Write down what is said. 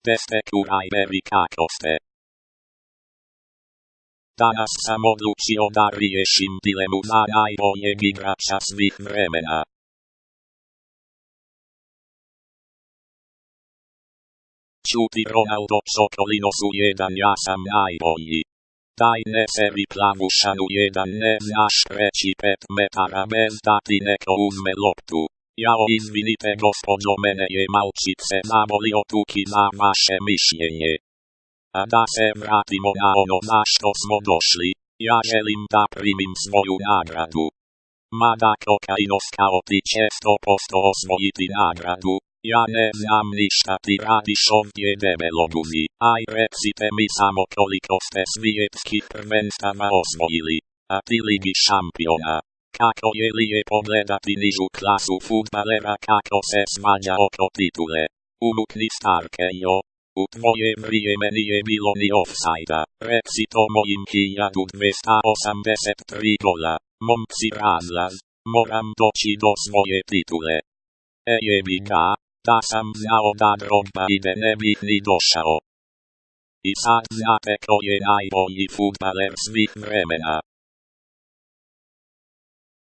Beste kuraj bebi kako ste. Danas sam odlučio da riješim dilemu za najboljeg igrača svih vremena. Ćuti Ronaldo Čokolino su jedan, ja sam najbolji. Daj ne sebi plavušanu jedan, ne znaš preći 5 metara bez da ti neko uzme loptu. Jao izvinite gospođo, mene je malčice zabolio tuki za vaše mišljenje. A da se vratimo na ono za što smo došli, ja želim da primim svoju nagradu. Mada kokainovskao ti će 100% osvojiti nagradu, ja ne znam ništa ti radiš ovdje debeloguzi. Aj recite mi samo koliko ste svjetskih prvenstava osvojili, a ti Ligi šampiona. Kako je lijepo gledati nižu klasu fudbalera kako se svađa oko titule. Umukni Starkejo, u tvoje vrijeme nije bilo ni ofsajda. Reci to mojim 1283 gola. Momci razlaz, moram doći do svoje titule. Jebi ga, da sam znao da Drogba ide ne bih ni došao. I sad znate ko je najbolji fudbaler svih vremena.